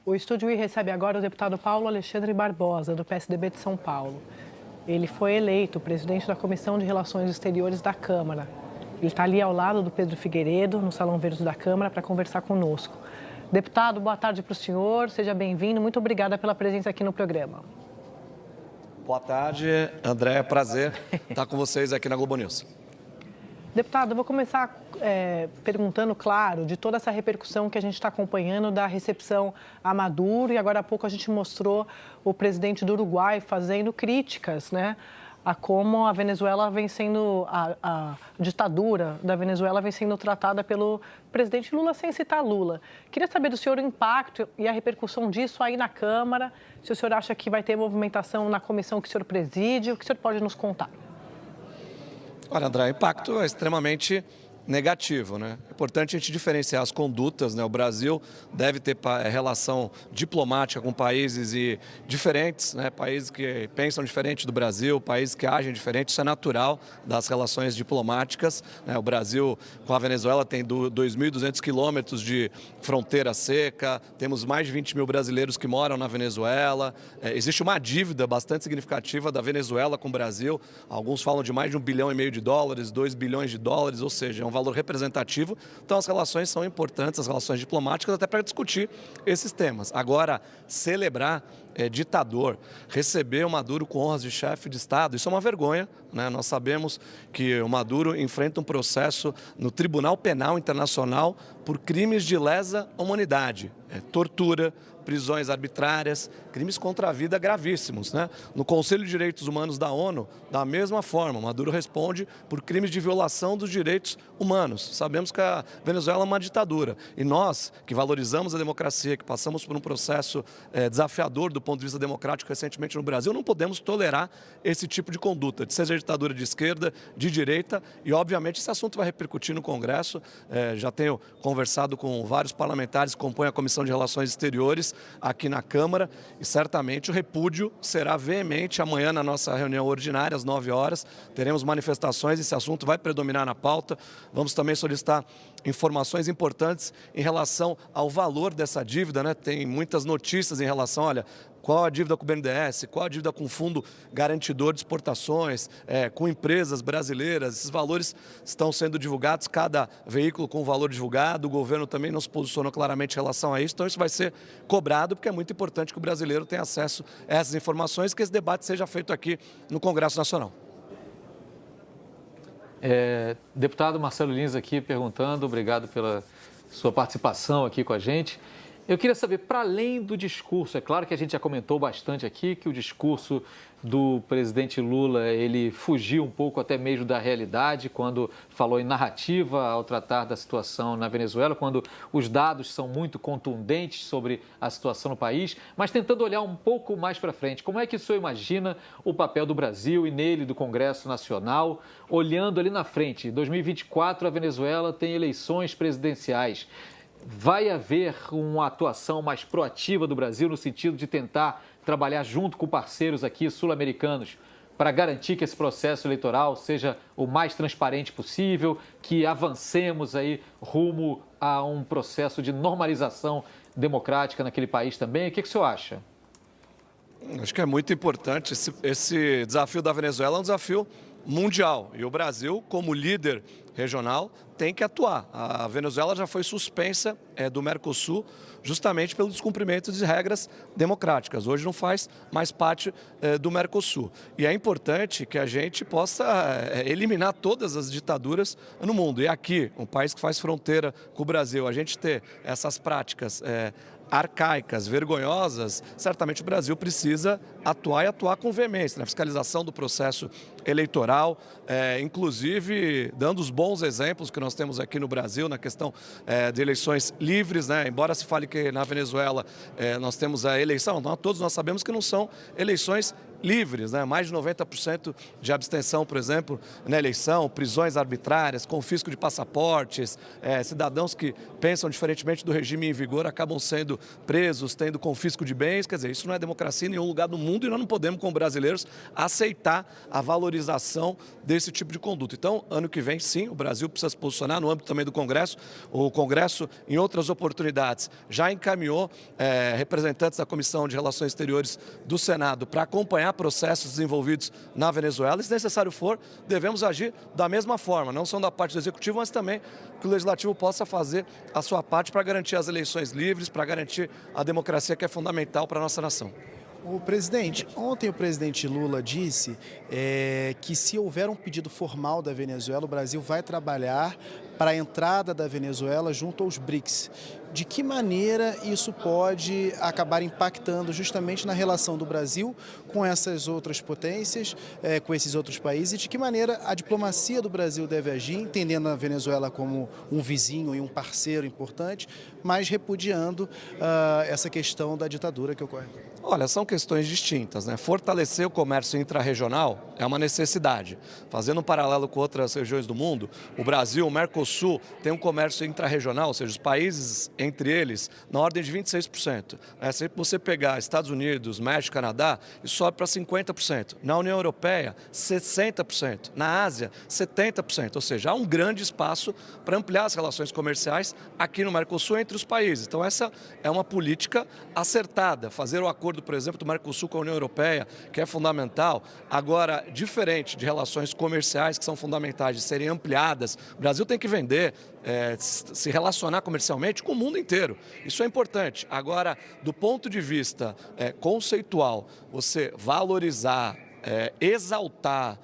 O Estúdio I recebe agora o deputado Paulo Alexandre Barbosa, do PSDB de São Paulo. Ele foi eleito presidente da Comissão de Relações Exteriores da Câmara. Ele está ali ao lado do Pedro Figueiredo, no Salão Verde da Câmara, para conversar conosco. Deputado, boa tarde para o senhor, seja bem-vindo. Muito obrigada pela presença aqui no programa. Boa tarde, André. É prazer estar com vocês aqui na Globo News. Deputado, eu vou começar perguntando, claro, de toda essa repercussão que a gente está acompanhando da recepção a Maduro, e agora há pouco a gente mostrou o presidente do Uruguai fazendo críticas, né, a como a Venezuela vem sendo, a ditadura da Venezuela vem sendo tratada pelo presidente Lula, sem citar Lula. Queria saber do senhor o impacto e a repercussão disso aí na Câmara, se o senhor acha que vai ter movimentação na comissão que o senhor preside, o que o senhor pode nos contar? Olha, André, o impacto é extremamente negativo, né? É importante a gente diferenciar as condutas, né? O Brasil deve ter relação diplomática com países diferentes, né? Países que pensam diferente do Brasil, países que agem diferente, isso é natural das relações diplomáticas, né? O Brasil com a Venezuela tem 2.200 quilômetros de fronteira seca, temos mais de 20 mil brasileiros que moram na Venezuela, existe uma dívida bastante significativa da Venezuela com o Brasil, alguns falam de mais de $1,5 bilhão, 2 bilhões de dólares, ou seja, é um valor representativo, então as relações são importantes, as relações diplomáticas, até para discutir esses temas. Agora, celebrar ditador, receber o Maduro com honras de chefe de Estado, isso é uma vergonha, né? Nós sabemos que o Maduro enfrenta um processo no Tribunal Penal Internacional por crimes de lesa humanidade, tortura, prisões arbitrárias, crimes contra a vida gravíssimos, né? No Conselho de Direitos Humanos da ONU, da mesma forma, Maduro responde por crimes de violação dos direitos humanos. Sabemos que a Venezuela é uma ditadura e nós, que valorizamos a democracia, que passamos por um processo desafiador do ponto de vista democrático recentemente no Brasil, não podemos tolerar esse tipo de conduta, seja ditadura de esquerda, de direita, e obviamente esse assunto vai repercutir no Congresso. Já tenho conversado com vários parlamentares que compõem a Comissão de Relações Exteriores aqui na Câmara e certamente o repúdio será veemente amanhã na nossa reunião ordinária às 9 horas. Teremos manifestações, esse assunto vai predominar na pauta. Vamos também solicitar informações importantes em relação ao valor dessa dívida, né? Tem muitas notícias em relação, olha, qual a dívida com o BNDES, qual a dívida com o Fundo Garantidor de Exportações, com empresas brasileiras. Esses valores estão sendo divulgados, cada veículo com o valor divulgado. O governo também não se posicionou claramente em relação a isso, então isso vai ser cobrado, porque é muito importante que o brasileiro tenha acesso a essas informações, que esse debate seja feito aqui no Congresso Nacional. Deputado Marcelo Lins aqui perguntando, obrigado pela sua participação aqui com a gente. Eu queria saber, para além do discurso, é claro que a gente já comentou bastante aqui que o discurso do presidente Lula, ele fugiu um pouco até mesmo da realidade quando falou em narrativa ao tratar da situação na Venezuela, quando os dados são muito contundentes sobre a situação no país, mas tentando olhar um pouco mais para frente. Como é que o senhor imagina o papel do Brasil e nele do Congresso Nacional, olhando ali na frente? Em 2024, a Venezuela tem eleições presidenciais. Vai haver uma atuação mais proativa do Brasil no sentido de tentar trabalhar junto com parceiros aqui sul-americanos para garantir que esse processo eleitoral seja o mais transparente possível, que avancemos aí rumo a um processo de normalização democrática naquele país também? O que o senhor acha? Acho que é muito importante. Esse desafio da Venezuela é um desafio mundial e o Brasil, como líder regional, tem que atuar. A Venezuela já foi suspensa do Mercosul justamente pelo descumprimento de regras democráticas. Hoje não faz mais parte do Mercosul. E é importante que a gente possa eliminar todas as ditaduras no mundo. E aqui, um país que faz fronteira com o Brasil, a gente ter essas práticas arcaicas, vergonhosas, certamente o Brasil precisa atuar e atuar com veemência na fiscalização do processo eleitoral, inclusive dando os bons exemplos que nós temos aqui no Brasil na questão de eleições livres, né? Embora se fale que na Venezuela nós temos a eleição, todos nós sabemos que não são eleições livres, né? Mais de 90% de abstenção, por exemplo, na eleição, prisões arbitrárias, confisco de passaportes, cidadãos que pensam diferentemente do regime em vigor acabam sendo presos, tendo confisco de bens. Quer dizer, isso não é democracia em nenhum lugar do mundo e nós não podemos, como brasileiros, aceitar a valorização desse tipo de conduta. Então, ano que vem, sim, o Brasil precisa se posicionar no âmbito também do Congresso. O Congresso, em outras oportunidades, já encaminhou representantes da Comissão de Relações Exteriores do Senado para acompanhar processos desenvolvidos na Venezuela. E, se necessário for, devemos agir da mesma forma, não só da parte do Executivo, mas também que o Legislativo possa fazer a sua parte para garantir as eleições livres, para garantir a democracia, que é fundamental para a nossa nação. O presidente, ontem o presidente Lula disse que se houver um pedido formal da Venezuela, o Brasil vai trabalhar para a entrada da Venezuela junto aos BRICS. De que maneira isso pode acabar impactando justamente na relação do Brasil com essas outras potências, com esses outros países? E de que maneira a diplomacia do Brasil deve agir, entendendo a Venezuela como um vizinho e um parceiro importante, mas repudiando essa questão da ditadura que ocorre? Olha, são questões distintas, né? Fortalecer o comércio intrarregional é uma necessidade. Fazendo um paralelo com outras regiões do mundo, o Brasil, o Mercosul, tem um comércio intrarregional, ou seja, os países entre eles, na ordem de 26%. Se você pegar Estados Unidos, México, Canadá, isso sobe para 50%. Na União Europeia, 60%. Na Ásia, 70%. Ou seja, há um grande espaço para ampliar as relações comerciais aqui no Mercosul entre os países. Então, essa é uma política acertada. Fazer o acordo, por exemplo, do Mercosul com a União Europeia, que é fundamental. Agora, diferente de relações comerciais que são fundamentais de serem ampliadas, o Brasil tem que vender, se relacionar comercialmente com o mundo inteiro. Isso é importante. Agora, do ponto de vista conceitual, você valorizar, exaltar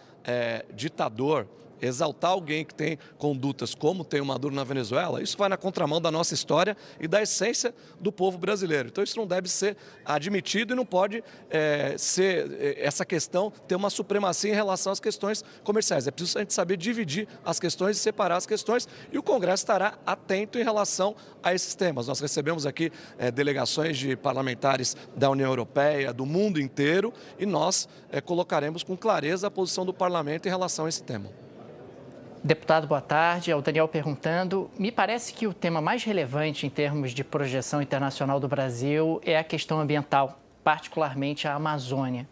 ditador, exaltar alguém que tem condutas como tem o Maduro na Venezuela, isso vai na contramão da nossa história e da essência do povo brasileiro. Então isso não deve ser admitido e não pode ser essa questão ter uma supremacia em relação às questões comerciais. É preciso a gente saber dividir as questões e separar as questões, e o Congresso estará atento em relação a esses temas. Nós recebemos aqui delegações de parlamentares da União Europeia, do mundo inteiro, e nós colocaremos com clareza a posição do Parlamento em relação a esse tema. Deputado, boa tarde. É o Daniel perguntando. Me parece que o tema mais relevante em termos de projeção internacional do Brasil é a questão ambiental, particularmente a Amazônia.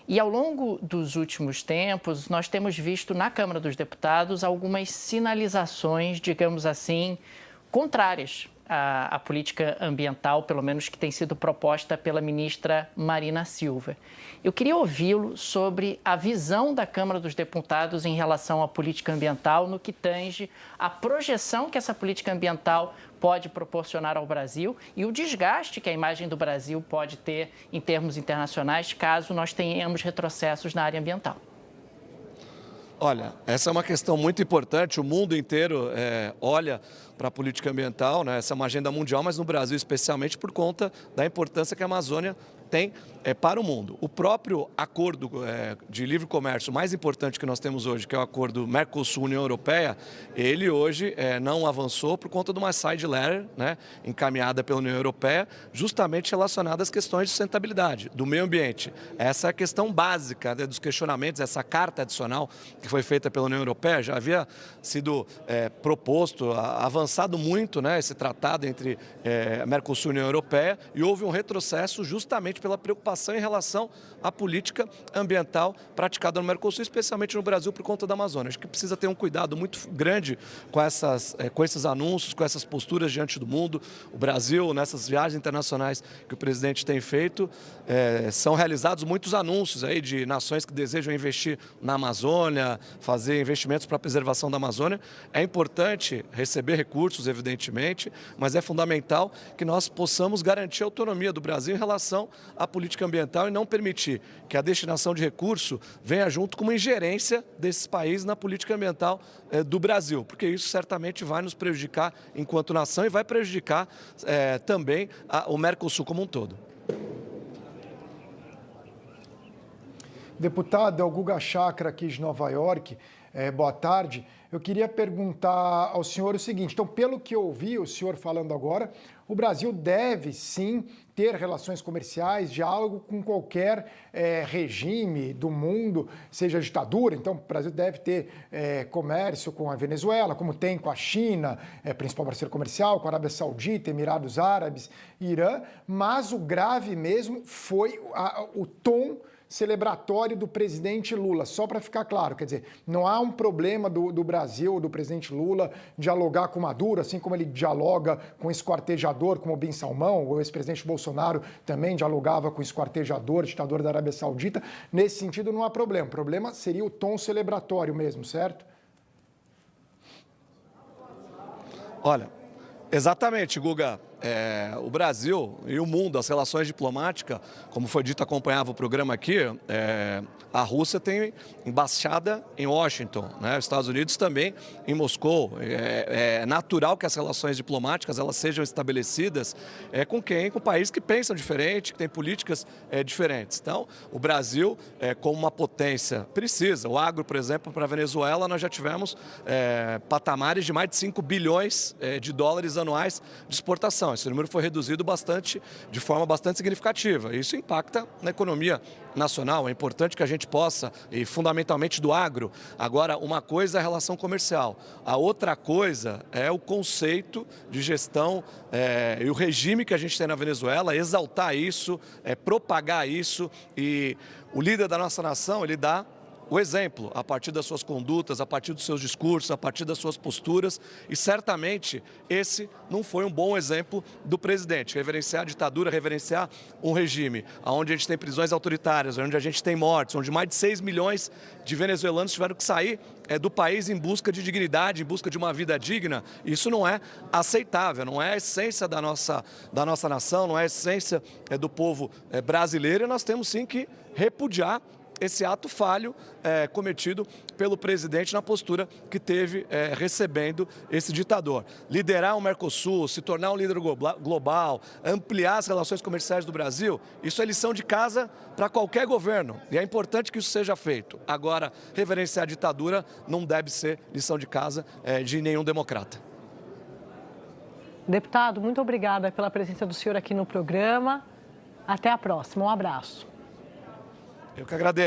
E ao longo dos últimos tempos, nós temos visto na Câmara dos Deputados algumas sinalizações, digamos assim, contrárias à política ambiental, pelo menos que tem sido proposta pela ministra Marina Silva. Eu queria ouvi-lo sobre a visão da Câmara dos Deputados em relação à política ambiental, no que tange a projeção que essa política ambiental pode proporcionar ao Brasil e o desgaste que a imagem do Brasil pode ter em termos internacionais, caso nós tenhamos retrocessos na área ambiental. Olha, essa é uma questão muito importante. O mundo inteiro olha para a política ambiental, né? Essa é uma agenda mundial, mas no Brasil especialmente por conta da importância que a Amazônia tem para o mundo. O próprio acordo de livre comércio mais importante que nós temos hoje, que é o acordo Mercosul-União Europeia, ele hoje não avançou por conta de uma side letter, né, encaminhada pela União Europeia, justamente relacionada às questões de sustentabilidade, do meio ambiente. Essa é a questão básica, né, dos questionamentos, essa carta adicional que foi feita pela União Europeia, já havia sido proposto, avançado muito, né, esse tratado entre Mercosul e União Europeia, e houve um retrocesso justamente pela preocupação em relação à política ambiental praticada no Mercosul, especialmente no Brasil por conta da Amazônia. Acho que precisa ter um cuidado muito grande com esses anúncios, com essas posturas diante do mundo. O Brasil, nessas viagens internacionais que o presidente tem feito, são realizados muitos anúncios aí de nações que desejam investir na Amazônia, fazer investimentos para a preservação da Amazônia. É importante receber recursos, evidentemente, mas é fundamental que nós possamos garantir a autonomia do Brasil em relação à política ambiental e não permitir que a destinação de recurso venha junto com uma ingerência desses países na política ambiental do Brasil, porque isso certamente vai nos prejudicar enquanto nação e vai prejudicar também o Mercosul como um todo. Deputado, é o Guga Chakra aqui de Nova York. Boa tarde. Eu queria perguntar ao senhor o seguinte, então, pelo que eu ouvi o senhor falando agora, o Brasil deve sim ter relações comerciais, diálogo com qualquer regime do mundo, seja ditadura. Então, o Brasil deve ter comércio com a Venezuela, como tem com a China, principal parceiro comercial, com a Arábia Saudita, Emirados Árabes, Irã, mas o grave mesmo foi o tom celebratório do presidente Lula, só para ficar claro, quer dizer, não há um problema do Brasil, do presidente Lula, dialogar com Maduro, assim como ele dialoga com esquartejador, como o Bin Salmão, o ex-presidente Bolsonaro também dialogava com esquartejador, ditador da Arábia Saudita. Nesse sentido, não há problema. O problema seria o tom celebratório mesmo, certo? Olha, exatamente, Guga. O Brasil e o mundo, as relações diplomáticas, como foi dito, acompanhava o programa aqui, a Rússia tem embaixada em Washington, né? Os Estados Unidos também em Moscou. É natural que as relações diplomáticas elas sejam estabelecidas com quem? Com países que pensam diferente, que têm políticas diferentes. Então, o Brasil, como uma potência, precisa. O agro, por exemplo, para a Venezuela, nós já tivemos patamares de mais de 5 bilhões de dólares anuais de exportação. Esse número foi reduzido de forma bastante significativa. Isso impacta na economia nacional. É importante que a gente possa, e fundamentalmente do agro. Agora, uma coisa é a relação comercial. A outra coisa é o conceito de gestão e o regime que a gente tem na Venezuela, exaltar isso, propagar isso. E o líder da nossa nação, ele dá o exemplo, a partir das suas condutas, a partir dos seus discursos, a partir das suas posturas, e certamente esse não foi um bom exemplo do presidente. Reverenciar a ditadura, reverenciar um regime onde a gente tem prisões autoritárias, onde a gente tem mortes, onde mais de 6 milhões de venezuelanos tiveram que sair do país em busca de dignidade, em busca de uma vida digna. Isso não é aceitável, não é a essência da nossa nação, não é a essência do povo brasileiro, e nós temos sim que repudiar esse ato falho cometido pelo presidente na postura que teve recebendo esse ditador. Liderar o Mercosul, se tornar um líder global, ampliar as relações comerciais do Brasil, isso é lição de casa para qualquer governo e é importante que isso seja feito. Agora, reverenciar a ditadura não deve ser lição de casa de nenhum democrata. Deputado, muito obrigada pela presença do senhor aqui no programa. Até a próxima. Um abraço. Eu que agradeço.